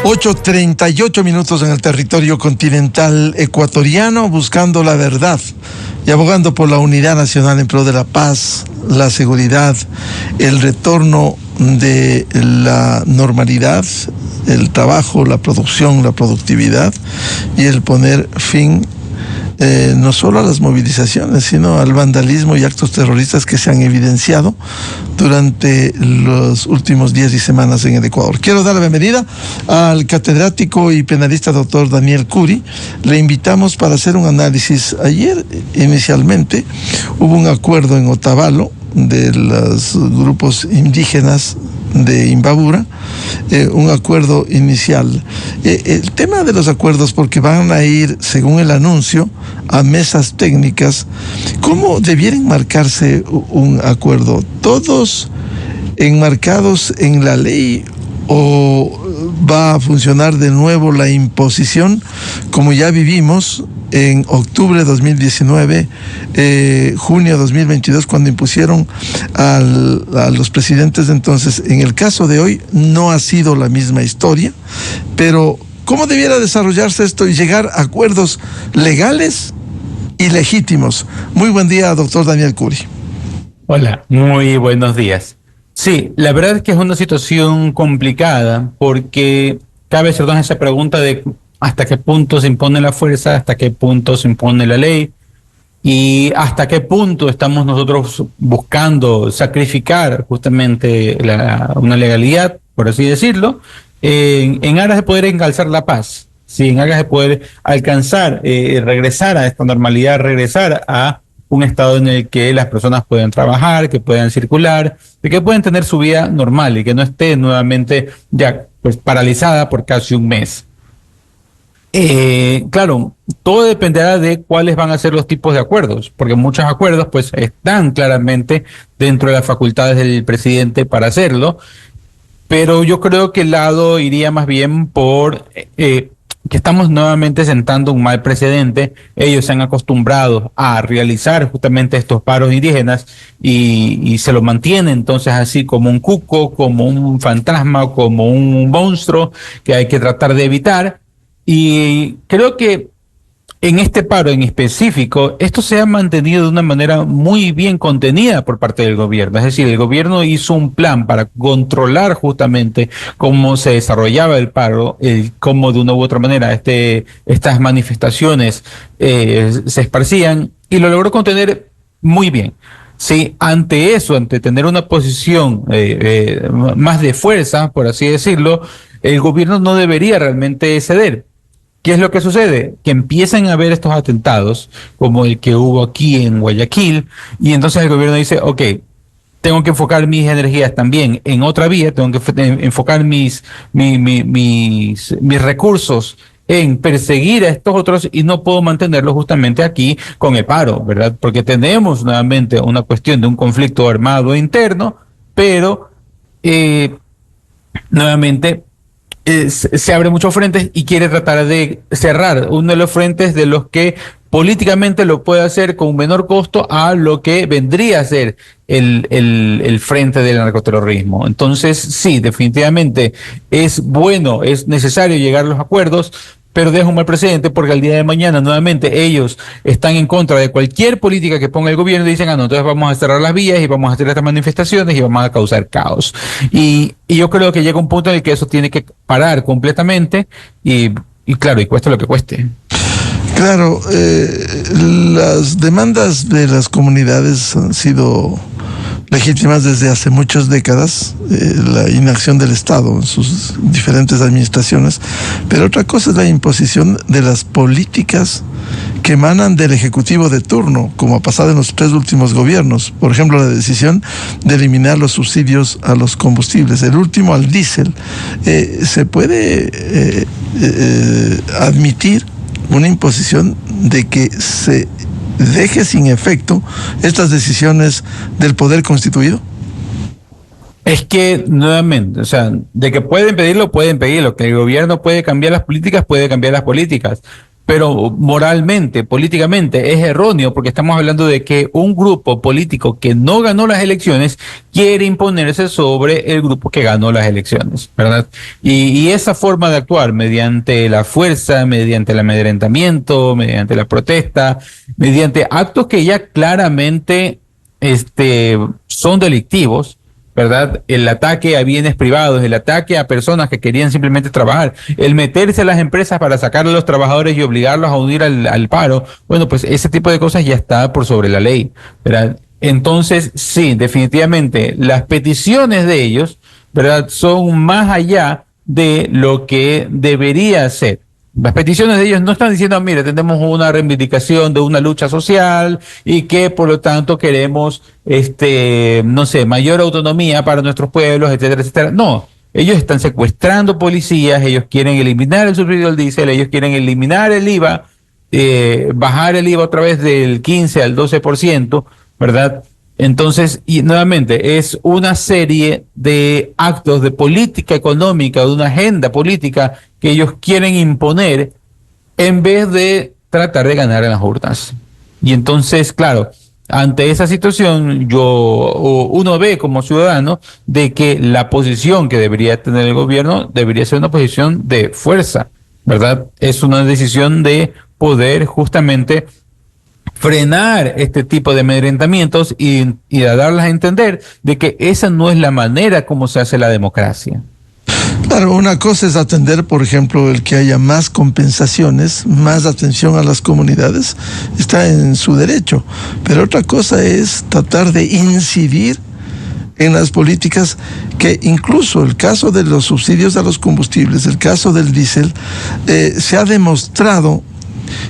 8:38 en el territorio continental ecuatoriano, buscando la verdad y abogando por la unidad nacional en pro de la paz, la seguridad, el retorno de la normalidad, el trabajo, la producción, la productividad y el poner fin no solo a las movilizaciones, sino al vandalismo y actos terroristas que se han evidenciado durante los últimos días y semanas en el Ecuador. Quiero dar la bienvenida al catedrático y penalista doctor Daniel Curi. Le invitamos para hacer un análisis. Ayer, inicialmente, hubo un acuerdo en Otavalo de los grupos indígenas de Imbabura, un acuerdo inicial. El tema de los acuerdos, porque van a ir, según el anuncio, a mesas técnicas. ¿Cómo debieran marcarse un acuerdo? ¿Todos enmarcados en la ley o va a funcionar de nuevo la imposición como ya vivimos en octubre de 2019, junio de 2022, cuando impusieron a los presidentes de entonces? En el caso de hoy no ha sido la misma historia, pero ¿cómo debiera desarrollarse esto y llegar a acuerdos legales y legítimos? Muy buen día, doctor Daniel Curi. Hola, muy buenos días. Sí, la verdad es que es una situación complicada porque cabe hacernos esa pregunta de hasta qué punto se impone la fuerza, hasta qué punto se impone la ley y hasta qué punto estamos nosotros buscando sacrificar justamente una legalidad, por así decirlo, en aras de poder encalzar la paz, ¿sí? En aras de poder alcanzar, regresar a esta normalidad, regresar a un estado en el que las personas puedan trabajar, que puedan circular, y que puedan tener su vida normal y que no esté nuevamente ya pues paralizada por casi un mes. Claro, todo dependerá de cuáles van a ser los tipos de acuerdos, porque muchos acuerdos pues están claramente dentro de las facultades del presidente para hacerlo, pero yo creo que el lado iría más bien por que estamos nuevamente sentando un mal precedente. Ellos se han acostumbrado a realizar justamente estos paros indígenas y se lo mantienen entonces así como un cuco, como un fantasma, como un monstruo que hay que tratar de evitar. Y creo que en este paro en específico, esto se ha mantenido de una manera muy bien contenida por parte del gobierno. Es decir, el gobierno hizo un plan para controlar justamente cómo se desarrollaba el paro, cómo de una u otra manera estas manifestaciones se esparcían y lo logró contener muy bien. Sí, ante eso, ante tener una posición más de fuerza, por así decirlo, el gobierno no debería realmente ceder. ¿Qué es lo que sucede? Que empiezan a haber estos atentados, como el que hubo aquí en Guayaquil, y entonces el gobierno dice, ok, tengo que enfocar mis energías también en otra vía, tengo que enfocar mis recursos en perseguir a estos otros y no puedo mantenerlos justamente aquí con el paro, ¿verdad? Porque tenemos nuevamente una cuestión de un conflicto armado interno, pero nuevamente se abre muchos frentes y quiere tratar de cerrar uno de los frentes de los que políticamente lo puede hacer con menor costo a lo que vendría a ser el frente del narcoterrorismo. Entonces, sí, definitivamente es bueno, es necesario llegar a los acuerdos, pero deja un mal precedente porque al día de mañana nuevamente ellos están en contra de cualquier política que ponga el gobierno y dicen, no, entonces vamos a cerrar las vías y vamos a hacer estas manifestaciones y vamos a causar caos. Y yo creo que llega un punto en el que eso tiene que parar completamente y claro, y cueste lo que cueste. Claro, las demandas de las comunidades han sido legítimas desde hace muchas décadas, la inacción del Estado en sus diferentes administraciones, pero otra cosa es la imposición de las políticas que emanan del Ejecutivo de turno, como ha pasado en los 3 últimos gobiernos. Por ejemplo, la decisión de eliminar los subsidios a los combustibles, el último al diésel. ¿Se puede admitir una imposición de que se deje sin efecto estas decisiones del poder constituido? Es que, nuevamente, o sea, de que pueden pedirlo, que el gobierno puede cambiar las políticas, pero moralmente, políticamente, es erróneo porque estamos hablando de que un grupo político que no ganó las elecciones quiere imponerse sobre el grupo que ganó las elecciones, ¿verdad? Y esa forma de actuar mediante la fuerza, mediante el amedrentamiento, mediante la protesta, mediante actos que ya claramente son delictivos, ¿verdad? El ataque a bienes privados, el ataque a personas que querían simplemente trabajar, el meterse a las empresas para sacar a los trabajadores y obligarlos a unir al paro, bueno, pues ese tipo de cosas ya está por sobre la ley, ¿verdad? Entonces, sí, definitivamente, las peticiones de ellos, ¿verdad? Son más allá de lo que debería ser. Las peticiones de ellos no están diciendo, mire, tenemos una reivindicación de una lucha social y que por lo tanto queremos, no sé, mayor autonomía para nuestros pueblos, etcétera, etcétera. No, ellos están secuestrando policías, ellos quieren eliminar el subsidio al diésel, ellos quieren eliminar el IVA, bajar el IVA otra vez del 15 al 12%, ¿verdad? Entonces, y nuevamente, es una serie de actos de política económica, de una agenda política que ellos quieren imponer en vez de tratar de ganar en las urnas. Y entonces, claro, ante esa situación, uno ve como ciudadano de que la posición que debería tener el gobierno debería ser una posición de fuerza, ¿verdad? Es una decisión de poder justamente frenar este tipo de amedrentamientos y a darles a entender de que esa no es la manera como se hace la democracia. Claro, una cosa es atender, por ejemplo, el que haya más compensaciones, más atención a las comunidades, está en su derecho, pero otra cosa es tratar de incidir en las políticas que incluso el caso de los subsidios a los combustibles, el caso del diésel, se ha demostrado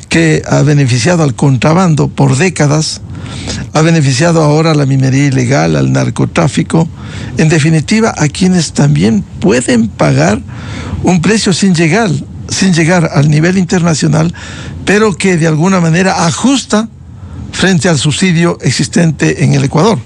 que ha beneficiado al contrabando por décadas, ha beneficiado ahora a la minería ilegal, al narcotráfico, en definitiva a quienes también pueden pagar un precio sin llegar al nivel internacional, pero que de alguna manera ajusta frente al subsidio existente en el Ecuador.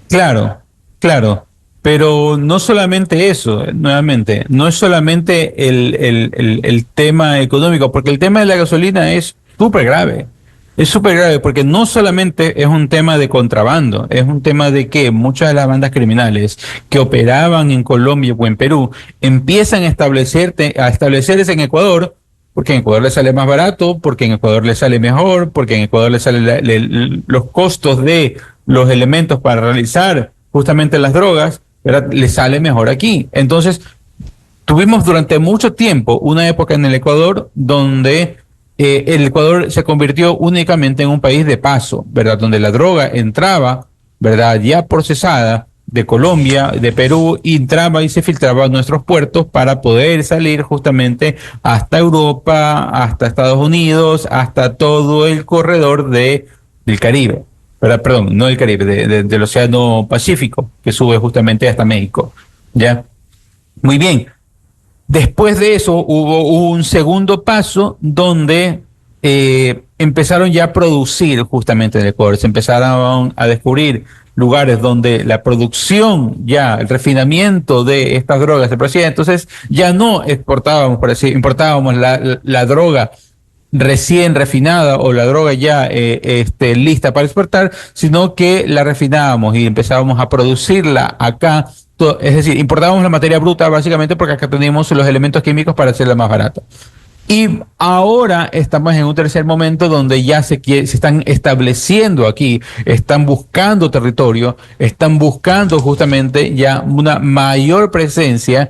Claro, claro. Pero no solamente eso, nuevamente, no es solamente el tema económico, porque el tema de la gasolina es súper grave. Es súper grave porque no solamente es un tema de contrabando, es un tema de que muchas de las bandas criminales que operaban en Colombia o en Perú empiezan a establecerse en Ecuador, porque en Ecuador les sale más barato, porque en Ecuador les sale mejor, porque en Ecuador les sale los costos de los elementos para realizar justamente las drogas, ¿verdad? Le sale mejor aquí. Entonces, tuvimos durante mucho tiempo una época en el Ecuador donde el Ecuador se convirtió únicamente en un país de paso, ¿verdad? Donde la droga entraba, ¿verdad? Ya procesada de Colombia, de Perú, y entraba y se filtraba a nuestros puertos para poder salir justamente hasta Europa, hasta Estados Unidos, hasta todo el corredor del Caribe. Perdón, no del Caribe, del Océano Pacífico, que sube justamente hasta México. ¿Ya? Muy bien. Después de eso hubo un segundo paso donde empezaron ya a producir justamente en el Ecuador. Se empezaron a descubrir lugares donde la producción, ya el refinamiento de estas drogas se producía. Entonces ya no exportábamos, por decir, importábamos la droga recién refinada o la droga ya lista para exportar, sino que la refinábamos y empezábamos a producirla acá. Es decir, importábamos la materia bruta básicamente porque acá teníamos los elementos químicos para hacerla más barata. Y ahora estamos en un tercer momento donde ya se están estableciendo aquí, están buscando territorio, están buscando justamente ya una mayor presencia,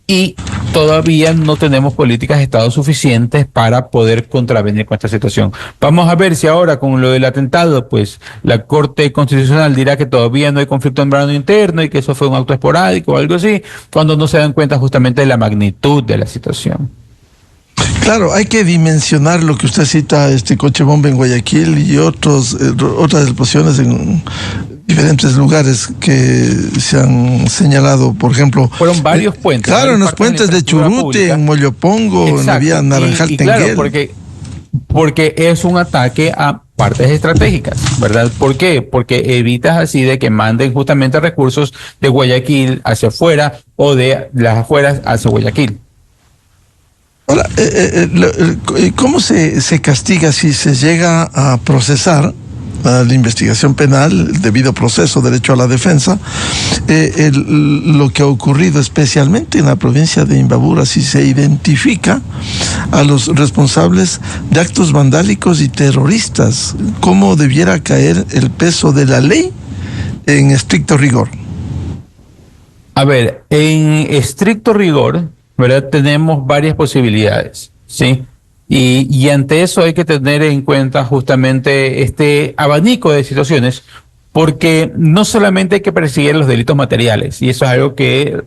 y todavía no tenemos políticas de Estado suficientes para poder contravenir con esta situación. Vamos a ver si ahora con lo del atentado, pues la Corte Constitucional dirá que todavía no hay conflicto armado interno y que eso fue un acto esporádico o algo así, cuando no se dan cuenta justamente de la magnitud de la situación. Claro, hay que dimensionar lo que usted cita, coche bomba en Guayaquil y otras explosiones en diferentes lugares que se han señalado, por ejemplo. Fueron varios puentes. Claro, en los puentes de Churute, pública, en Moyopongo, en la vía Naranjal Tenguel. Claro, porque es un ataque a partes estratégicas, ¿verdad? ¿Por qué? Porque evitas así de que manden justamente recursos de Guayaquil hacia afuera o de las afueras hacia Guayaquil. Ahora, ¿cómo se castiga si se llega a procesar la investigación penal, el debido proceso, derecho a la defensa, lo que ha ocurrido especialmente en la provincia de Imbabura, si se identifica a los responsables de actos vandálicos y terroristas? ¿Cómo debiera caer el peso de la ley en estricto rigor? A ver, en estricto rigor, ¿verdad? Tenemos varias posibilidades, ¿sí? Y ante eso hay que tener en cuenta justamente este abanico de situaciones, porque no solamente hay que perseguir los delitos materiales, y eso es algo que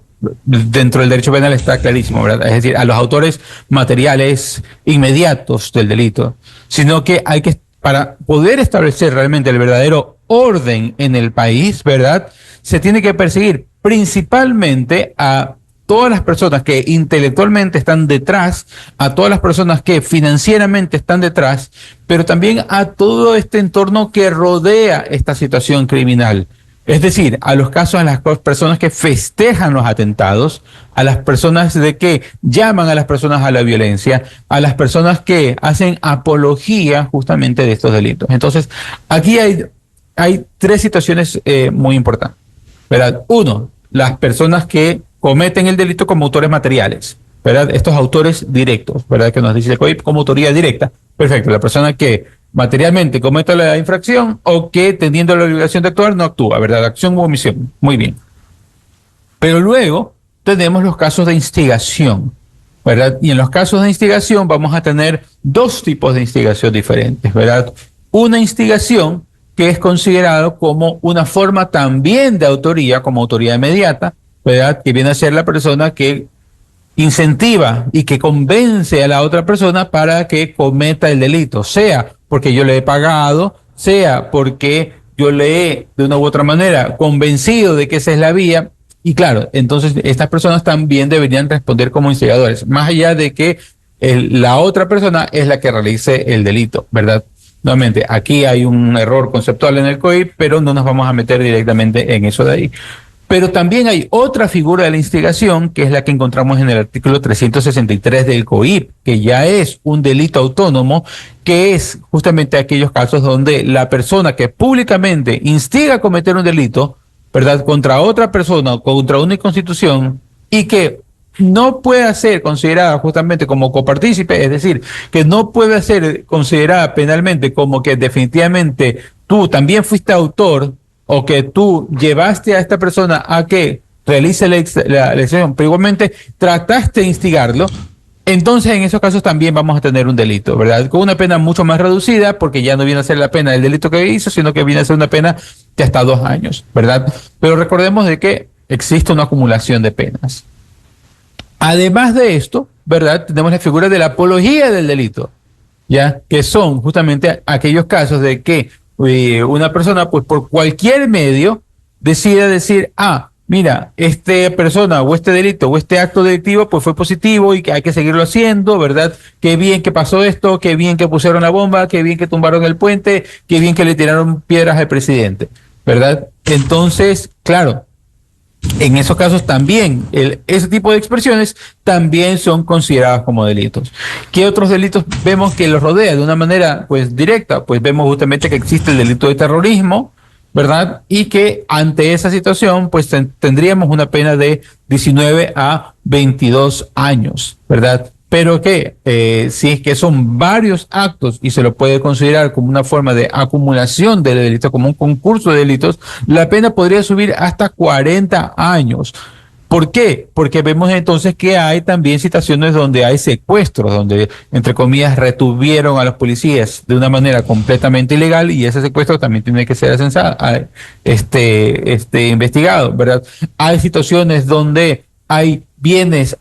dentro del derecho penal está clarísimo, ¿verdad? Es decir, a los autores materiales inmediatos del delito, sino que hay que, para poder establecer realmente el verdadero orden en el país, ¿verdad? Se tiene que perseguir principalmente a todas las personas que intelectualmente están detrás, a todas las personas que financieramente están detrás, pero también a todo este entorno que rodea esta situación criminal. Es decir, a los casos, a las personas que festejan los atentados, a las personas de que llaman a las personas a la violencia, a las personas que hacen apología justamente de estos delitos. Entonces, aquí hay tres situaciones muy importantes, ¿verdad? Uno, las personas que cometen el delito como autores materiales, ¿verdad? Estos autores directos, ¿verdad? Que nos dice el COIP como autoría directa. Perfecto, la persona que materialmente comete la infracción o que teniendo la obligación de actuar no actúa, ¿verdad? Acción u omisión. Muy bien. Pero luego tenemos los casos de instigación, ¿verdad? Y en los casos de instigación vamos a tener dos tipos de instigación diferentes, ¿verdad? Una instigación que es considerado como una forma también de autoría, como autoría inmediata, ¿verdad? Que viene a ser la persona que incentiva y que convence a la otra persona para que cometa el delito, sea porque yo le he pagado, sea porque yo le he, de una u otra manera, convencido de que esa es la vía. Y claro, entonces estas personas también deberían responder como instigadores, más allá de que la otra persona es la que realice el delito, ¿verdad? Nuevamente, aquí hay un error conceptual en el COIP, pero no nos vamos a meter directamente en eso de ahí. Pero también hay otra figura de la instigación, que es la que encontramos en el artículo 363 del COIP, que ya es un delito autónomo, que es justamente aquellos casos donde la persona que públicamente instiga a cometer un delito, ¿verdad?, contra otra persona o contra una institución, y que no puede ser considerada justamente como copartícipe, es decir, que no puede ser considerada penalmente como que definitivamente tú también fuiste autor o que tú llevaste a esta persona a que realice la acción, pero igualmente trataste de instigarlo. Entonces, en esos casos también vamos a tener un delito, ¿verdad? Con una pena mucho más reducida, porque ya no viene a ser la pena del delito que hizo, sino que viene a ser una pena de hasta 2 años, ¿verdad? Pero recordemos de que existe una acumulación de penas. Además de esto, ¿verdad? Tenemos la figura de la apología del delito, ¿ya? Que son justamente aquellos casos de que una persona, pues por cualquier medio, decida decir, mira, esta persona o este delito o este acto delictivo pues fue positivo y que hay que seguirlo haciendo, ¿verdad? Qué bien que pasó esto, qué bien que pusieron la bomba, qué bien que tumbaron el puente, qué bien que le tiraron piedras al presidente, ¿verdad? Entonces, claro, en esos casos también, ese tipo de expresiones también son consideradas como delitos. ¿Qué otros delitos vemos que los rodea de una manera pues directa? Pues vemos justamente que existe el delito de terrorismo, ¿verdad? Y que ante esa situación pues tendríamos una pena de 19 a 22 años, ¿verdad? Pero que si es que son varios actos y se lo puede considerar como una forma de acumulación de delitos, como un concurso de delitos, la pena podría subir hasta 40 años. ¿Por qué? Porque vemos entonces que hay también situaciones donde hay secuestros, donde, entre comillas, retuvieron a los policías de una manera completamente ilegal y ese secuestro también tiene que ser investigado, ¿verdad? Hay situaciones donde hay bienes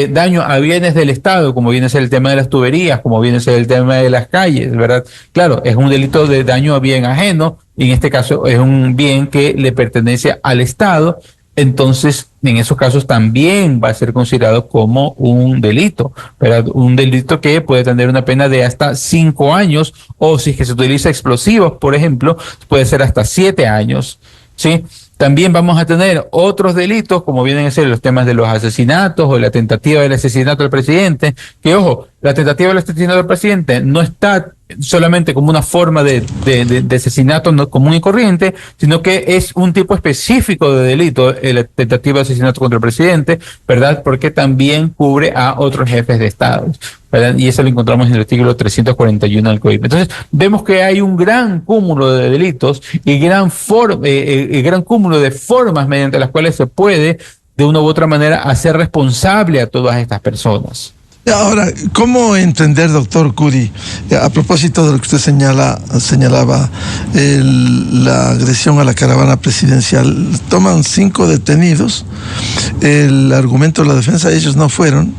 daño a bienes del Estado, como viene a ser el tema de las tuberías, como viene a ser el tema de las calles, ¿verdad? Claro, es un delito de daño a bien ajeno, y en este caso es un bien que le pertenece al Estado, entonces en esos casos también va a ser considerado como un delito, ¿verdad? Un delito que puede tener una pena de hasta 5 años, o si es que se utiliza explosivos, por ejemplo, puede ser hasta 7 años, ¿sí? También vamos a tener otros delitos, como vienen a ser los temas de los asesinatos o la tentativa del asesinato del presidente, que ojo, la tentativa del asesinato del presidente no está solamente como una forma de asesinato no común y corriente, sino que es un tipo específico de delito, la tentativa de asesinato contra el presidente, ¿verdad? Porque también cubre a otros jefes de Estado, ¿verdad? Y eso lo encontramos en el artículo 341 del Código. Entonces, vemos que hay un gran cúmulo de delitos y gran cúmulo de formas mediante las cuales se puede, de una u otra manera, hacer responsable a todas estas personas. Ahora, ¿cómo entender, doctor Curi, a propósito de lo que usted señalaba, la agresión a la caravana presidencial? Toman 5 detenidos, el argumento de la defensa, ellos no fueron,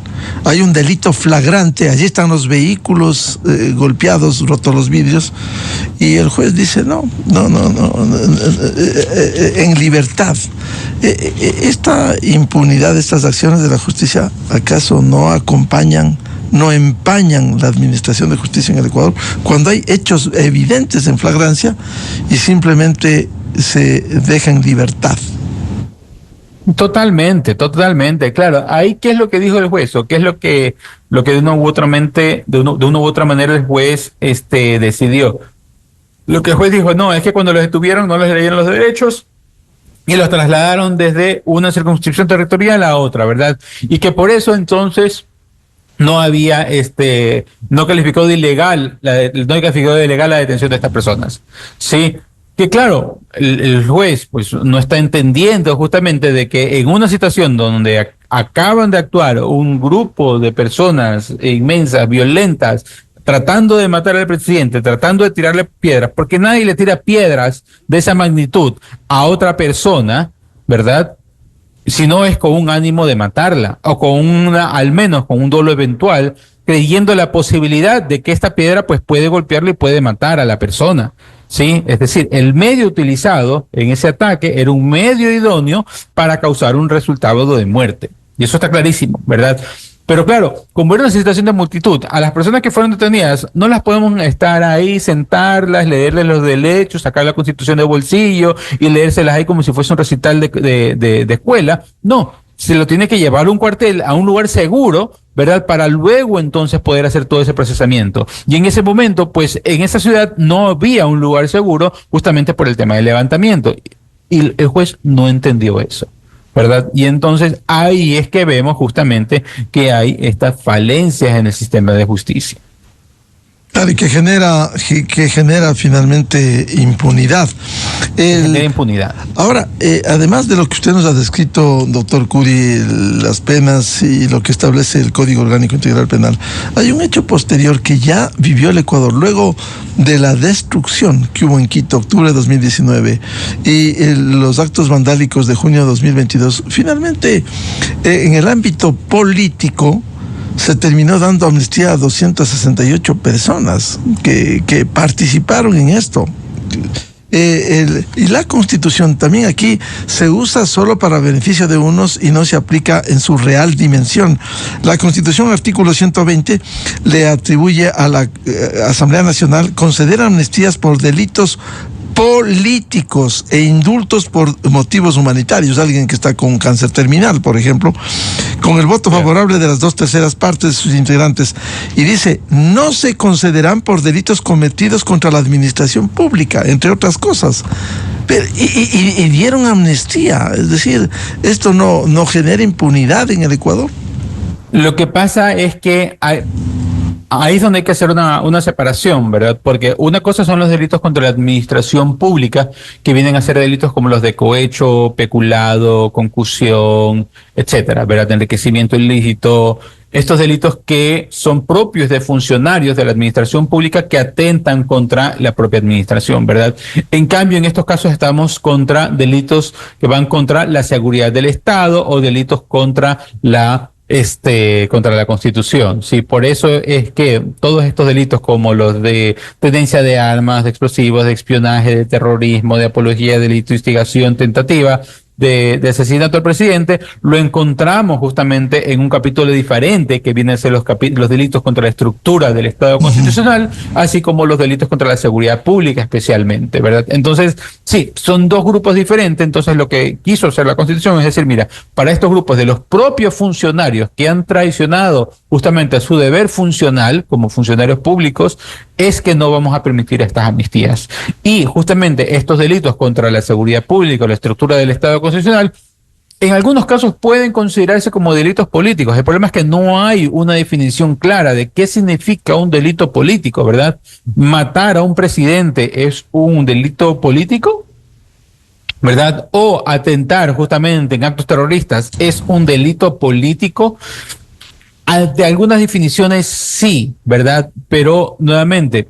hay un delito flagrante, allí están los vehículos golpeados, rotos los vidrios, y el juez dice no, en libertad. Esta impunidad, estas acciones de la justicia, ¿acaso no acompañan, no empañan la administración de justicia en el Ecuador, cuando hay hechos evidentes en flagrancia y simplemente se deja en libertad? Totalmente, claro. Ahí, ¿qué es lo que dijo el juez? ¿O qué es lo que de una u otra manera el juez decidió? Lo que el juez dijo, no, es que cuando los detuvieron no les leyeron los derechos y los trasladaron desde una circunscripción territorial a otra, ¿verdad? Y que por eso entonces no había, no calificó de ilegal la detención de estas personas. Sí, que claro, el juez pues no está entendiendo justamente de que en una situación donde acaban de actuar un grupo de personas inmensas, violentas, tratando de matar al presidente, tratando de tirarle piedras, porque nadie le tira piedras de esa magnitud a otra persona, ¿verdad? Si no es con un ánimo de matarla, o al menos con un dolo eventual, creyendo la posibilidad de que esta piedra pues puede golpearle y puede matar a la persona. Sí, es decir, el medio utilizado en ese ataque era un medio idóneo para causar un resultado de muerte. Y eso está clarísimo, ¿verdad? Pero claro, como era una situación de multitud, a las personas que fueron detenidas no las podemos estar ahí, sentarlas, leerles los derechos, sacar la Constitución de bolsillo y leérselas ahí como si fuese un recital de escuela. No, se lo tiene que llevar a un cuartel, a un lugar seguro, ¿verdad? Para luego entonces poder hacer todo ese procesamiento. Y en ese momento, pues en esa ciudad no había un lugar seguro justamente por el tema del levantamiento. Y el juez no entendió eso, ¿verdad? Y entonces ahí es que vemos justamente que hay estas falencias en el sistema de justicia. Claro, y que genera finalmente impunidad. Genera impunidad. Ahora, además de lo que usted nos ha descrito, doctor Curi, las penas y lo que establece el Código Orgánico Integral Penal, hay un hecho posterior que ya vivió el Ecuador luego de la destrucción que hubo en Quito, octubre de 2019, y los actos vandálicos de junio de 2022. Finalmente, en el ámbito político, se terminó dando amnistía a 268 personas que participaron en esto. Y la Constitución también aquí se usa solo para beneficio de unos y no se aplica en su real dimensión. La Constitución, artículo 120, le atribuye a la Asamblea Nacional conceder amnistías por delitos políticos e indultos por motivos humanitarios. Alguien que está con cáncer terminal, por ejemplo, con el voto favorable de las 2/3 partes de sus integrantes. Y dice, no se concederán por delitos cometidos contra la administración pública, entre otras cosas. Pero, y dieron amnistía. Es decir, esto no genera impunidad en el Ecuador. Lo que pasa es que ahí es donde hay que hacer una separación, ¿verdad? Porque una cosa son los delitos contra la administración pública, que vienen a ser delitos como los de cohecho, peculado, concusión, etcétera, ¿verdad? Enriquecimiento ilícito. Estos delitos que son propios de funcionarios de la administración pública que atentan contra la propia administración, ¿verdad? En cambio, en estos casos estamos contra delitos que van contra la seguridad del Estado o delitos contra la Constitución, sí, por eso es que todos estos delitos como los de tenencia de armas, de explosivos, de espionaje, de terrorismo, de apología, delito, instigación, tentativa, de asesinato al presidente, lo encontramos justamente en un capítulo diferente que viene a ser los delitos contra la estructura del Estado constitucional, así como los delitos contra la seguridad pública especialmente, ¿verdad? Entonces, sí, son dos grupos diferentes. Entonces lo que quiso hacer la Constitución es decir, mira, para estos grupos de los propios funcionarios que han traicionado justamente a su deber funcional como funcionarios públicos, es que no vamos a permitir estas amnistías. Y justamente estos delitos contra la seguridad pública o la estructura del Estado constitucional, en algunos casos pueden considerarse como delitos políticos. El problema es que no hay una definición clara de qué significa un delito político, ¿verdad? ¿Matar a un presidente es un delito político? ¿Verdad? O atentar justamente en actos terroristas es un delito político. De algunas definiciones sí, ¿verdad? Pero nuevamente,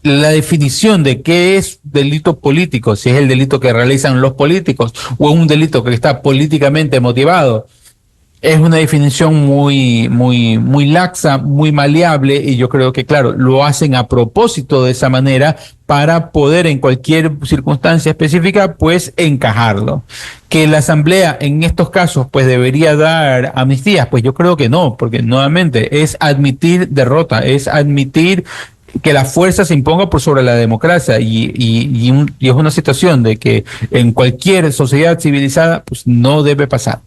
la definición de qué es delito político, si es el delito que realizan los políticos o un delito que está políticamente motivado, es una definición muy laxa, muy maleable, y yo creo que, claro, lo hacen a propósito de esa manera para poder en cualquier circunstancia específica, pues, encajarlo. Que la Asamblea en estos casos, pues, debería dar amnistías, pues yo creo que no, porque nuevamente es admitir derrota, es admitir que la fuerza se imponga por sobre la democracia y es una situación de que en cualquier sociedad civilizada, pues, no debe pasar.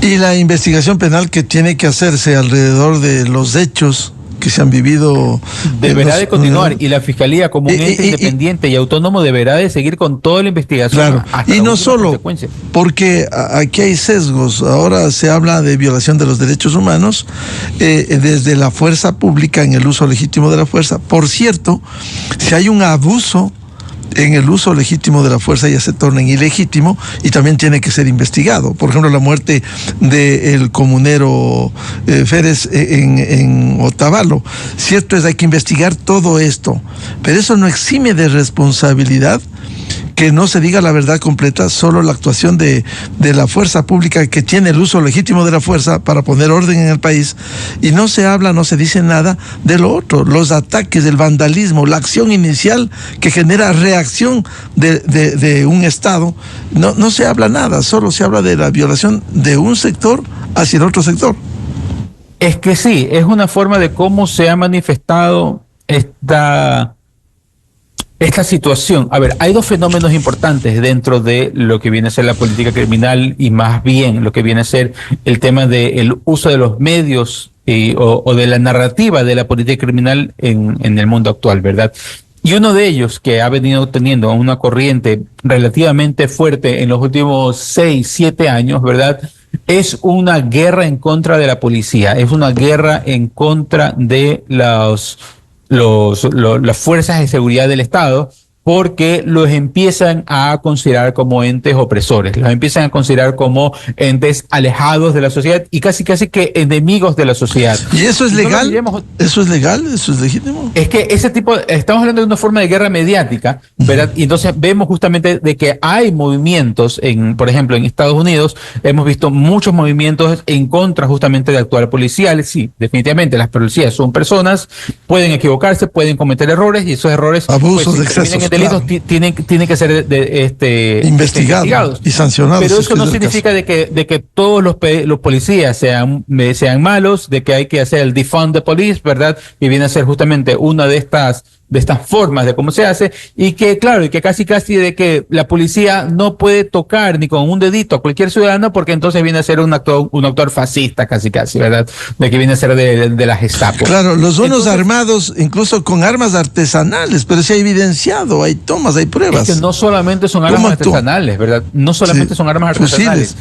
Y la investigación penal que tiene que hacerse alrededor de los hechos que se han vivido deberá de continuar, y la Fiscalía como un ente independiente y autónomo deberá de seguir con toda la investigación. Claro, y no solo porque aquí hay sesgos. Ahora se habla de violación de los derechos humanos desde la fuerza pública en el uso legítimo de la fuerza. Por cierto, si hay un abuso en el uso legítimo de la fuerza, ya se torna en ilegítimo y también tiene que ser investigado. Por ejemplo, la muerte del comunero Férez en Otavalo. Cierto es, hay que investigar todo esto, pero eso no exime de responsabilidad que no se diga la verdad completa, solo la actuación de la fuerza pública que tiene el uso legítimo de la fuerza para poner orden en el país, y no se habla, no se dice nada de lo otro, los ataques, el vandalismo, la acción inicial que genera reacción de un Estado. No se habla nada, solo se habla de la violación de un sector hacia el otro sector. Es que sí, es una forma de cómo se ha manifestado esta situación. A ver, hay dos fenómenos importantes dentro de lo que viene a ser la política criminal, y más bien lo que viene a ser el tema del uso de los medios o de la narrativa de la política criminal en el mundo actual, ¿verdad? Y uno de ellos, que ha venido teniendo una corriente relativamente fuerte en los últimos 6, 7 años, ¿verdad?, es una guerra en contra de la policía, es una guerra en contra de las fuerzas de seguridad del Estado, porque los empiezan a considerar como entes opresores, los empiezan a considerar como entes alejados de la sociedad y casi que enemigos de la sociedad. ¿Y eso es legal? ¿Eso es legal? ¿Eso es legítimo? Es que ese tipo, estamos hablando de una forma de guerra mediática, ¿verdad? Y entonces vemos justamente de que hay movimientos, por ejemplo, en Estados Unidos, hemos visto muchos movimientos en contra justamente de actuar policiales. Sí, definitivamente las policías son personas, pueden equivocarse, pueden cometer errores, y esos errores, abusos, pues, excesos, delitos, claro, tienen que ser investigados y sancionados. Pero eso no significa de que todos los policías sean malos, de que hay que hacer el defund the police, ¿verdad? Que viene a ser justamente una de estas formas de cómo se hace, y que, claro, y que casi de que la policía no puede tocar ni con un dedito a cualquier ciudadano, porque entonces viene a ser un actor fascista, casi, ¿verdad? De que viene a ser de la Gestapo. Claro, los unos armados, incluso con armas artesanales, pero se ha evidenciado, hay tomas, hay pruebas. Es que no solamente son armas artesanales, ¿verdad? No solamente son armas artesanales,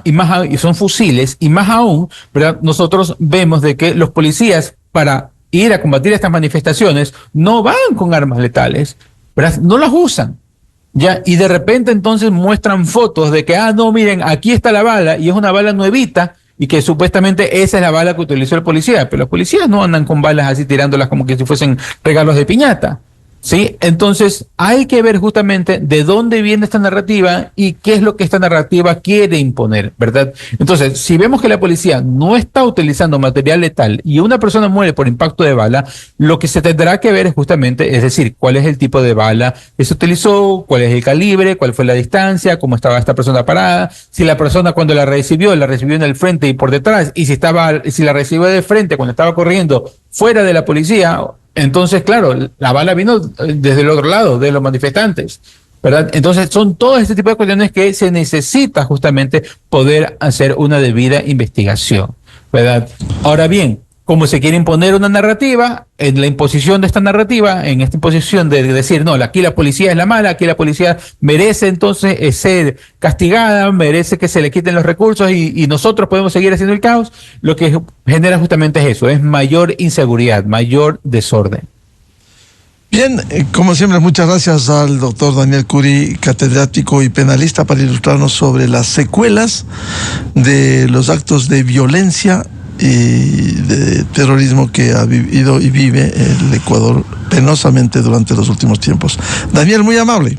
y son fusiles, y más aún, ¿verdad? Nosotros vemos de que los policías, para ir a combatir estas manifestaciones, no van con armas letales, ¿verdad? No las usan, ¿ya? Y de repente entonces muestran fotos de que, no, miren, aquí está la bala, y es una bala nuevita, y que supuestamente esa es la bala que utilizó el policía, pero los policías no andan con balas así tirándolas como que si fuesen regalos de piñata, ¿Sí? Entonces, hay que ver justamente de dónde viene esta narrativa y qué es lo que esta narrativa quiere imponer, ¿verdad? Entonces, si vemos que la policía no está utilizando material letal y una persona muere por impacto de bala, lo que se tendrá que ver es justamente, es decir, cuál es el tipo de bala que se utilizó, cuál es el calibre, cuál fue la distancia, cómo estaba esta persona parada, si la persona cuando la recibió en el frente y por detrás, y si la recibió de frente cuando estaba corriendo fuera de la policía. Entonces, claro, la bala vino desde el otro lado, de los manifestantes, ¿verdad? Entonces, son todo este tipo de cuestiones que se necesita justamente poder hacer una debida investigación, ¿verdad? Ahora bien, como se quiere imponer una narrativa, en la imposición de esta narrativa, en esta imposición de decir, no, aquí la policía es la mala, aquí la policía merece entonces ser castigada, merece que se le quiten los recursos y nosotros podemos seguir haciendo el caos, lo que genera justamente es eso, es mayor inseguridad, mayor desorden. Bien, como siempre, muchas gracias al doctor Daniel Curi, catedrático y penalista, para ilustrarnos sobre las secuelas de los actos de violencia y de terrorismo que ha vivido y vive el Ecuador penosamente durante los últimos tiempos. Daniel, muy amable.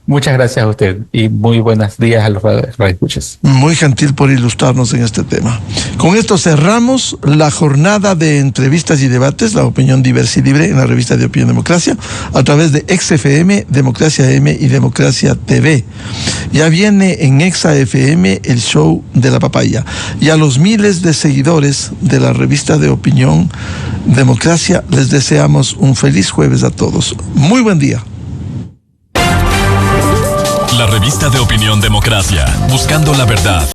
Muchas gracias a usted y muy buenos días a los radioescuchas. Muy gentil por ilustrarnos en este tema. Con esto cerramos la jornada de entrevistas y debates, la opinión diversa y libre en la revista de Opinión Democracia, a través de XFM, Democracia M y Democracia TV. Ya viene en Exa FM el show de la papaya. Y a los miles de seguidores de la revista de Opinión Democracia les deseamos un feliz jueves a todos. Muy buen día. La revista de Opinión Democracia, buscando la verdad.